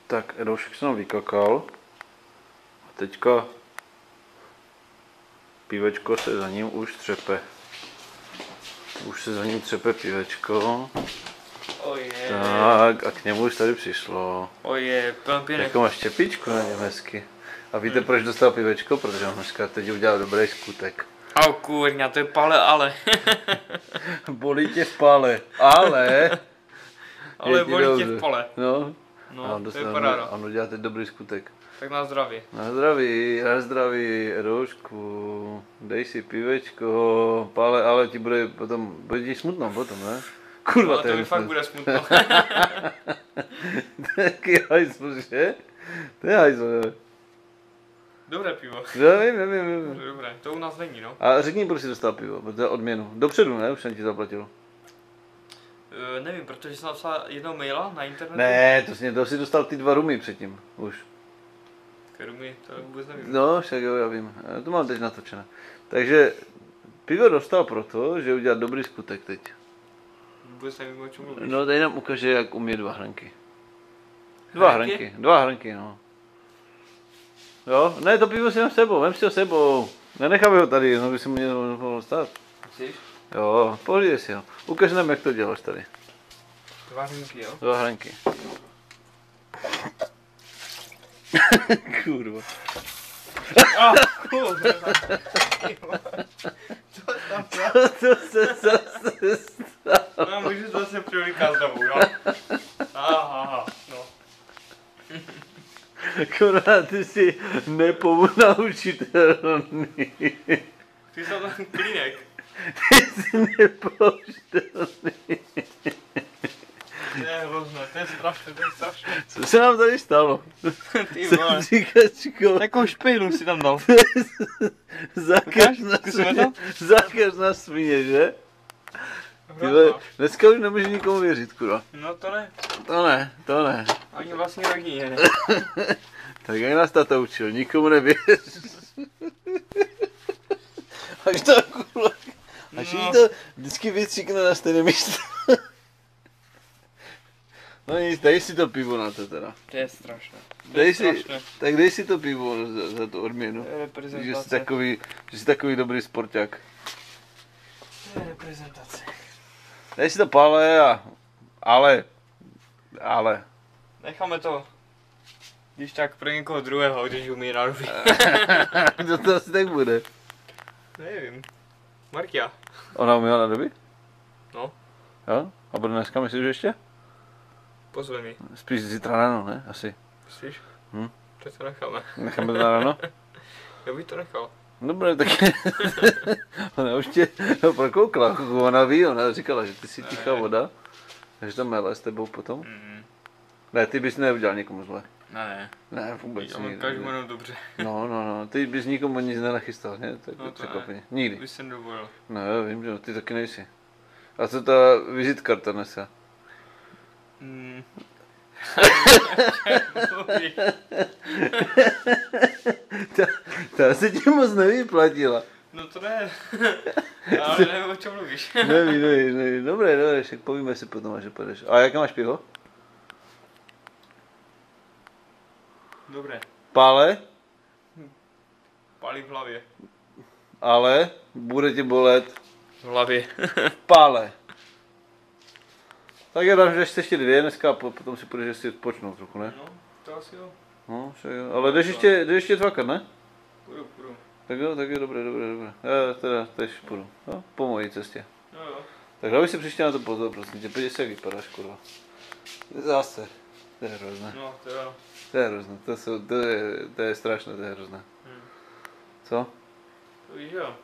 Tak Edošek se nám vykakal. A teďka pivečko se za ním už třepe. Už se za ním třepe pivečko. Tak a k němu už tady přišlo. Jako máš čepičku na něm hezky. A víte proč dostal pivečko? Protože on dneska teď udělal dobrý skutek. Au kurňa, to je pale ale. Bolí tě v pale, ale... Ale bolí tě v pale. No, to je paráda. On udělal teď dobrý skutek. Tak na zdraví. Na zdraví, Edošku. Dej si pivečko, pale, ale ti bude ti smutno potom, ne? Kurva, no, to mi fakt bude smutno. Taký hajzl, že? To je hajzl, ne? Dobré pivo. Já vím. Dobré, to u nás není, no. A řekni, proč jsi dostal pivo, protože odměnu. Dopředu, ne? Už jsem ti zaplatil. Nevím, protože jsem napsal jednou maila na internetu. Ne, to jsi dostal ty 2 rumy předtím, už. Rumy, to vůbec nevím. No, však jo, já vím. Já to mám teď natočené. Takže pivo dostal proto, že udělal dobrý skutek teď. Vůbec nevím, o čem mluvíš. No, tady nám ukáže, jak umí 2 hrnky. 2 hrnky, no. Jo, ne, to pivo si mám s sebou, vem si ho sebou. Nenecháme ho tady, no by se mu něco mohlo stát. Myslíš? Jo, pohlídej si ho. Ukaž nám, jak to děláš tady. 2 hrnky, jo? 2 hrnky. Kurva. Kurva. Co se zase stalo? No, můžu zase přivykat znovu, jo? Aha, no. Kurva, ty jsi nepoučitelný. Ty jsi tam klínek. Ty jsi nepoučitelný. To je hrozné, to je strašné. Co se nám tady stalo? Ty vole. Takovou špejlu si tam dal. Zákaž na svině, že? Tyhle, dneska už nemůžu nikomu věřit, kurva. No to ne. To ne. Ani vlastní rodině, ne. Tak jak nás tata učil, nikomu nevěř. Až to kurva. Až jí to vždycky vycikne na stejné místo. No nic, dej si to pivo na to teda. To je strašné. Tak dej si to pivo za tu odměnu. To je reprezentace. Že jsi takový dobrý sporták. To je reprezentace. Dej si to pale a... Ale. Necháme to. Když tak pro někoho druhého, když umírá ruby. Kdo to asi tak bude? Nevím. Markia. Ona uměla na doby? No. Jo? A bude dneska, myslíš, že ještě? Pozve mi. Spíš zítra ráno, ne? Asi. Myslíš? Tak to necháme. Necháme to na ráno? Já bych to nechal. Dobré, tak ona už tě prokoukla, ona ví, ona říkala, že ty jsi tichá voda, takže to mele s tebou potom. Ne, ty bys neudělal nikomu zle. Ne. Ne, vůbec Ale každému jenom dobře. No, ty bys nikomu nic nenachystal, ne? Tak no to překvapení. Nikdy. Bys jsem dovolil. No já vím, že ty taky nejsi. A co ta vizitkarta dneska? Ta se ti moc nevyplatila. No to ne. Ale nevím, o čem mluvíš. Nevím. Dobré, však povíme si potom, až půjdeš. A jaké máš pivo? Dobré. Pále? Pálí v hlavě. Ale bude ti bolet. V hlavě. Pále. Tak já dám, že ještě 2 dneska a potom si půjdeš si odpočnout trochu, ne? No, to asi jo. No, ale jdeš ještě 2krát, ne? Půjdu. Tak jo, dobré. Já teda tež půjdu, no, po mojí cestě. Jo. Tak dávej si příště na to pozor, prosím tě, podívej se, jak vypadáš, kurva. Zase, to je hrozné. No, to jo. To je hrozné, to je strašné, to je hrozné. Co? To víš jo.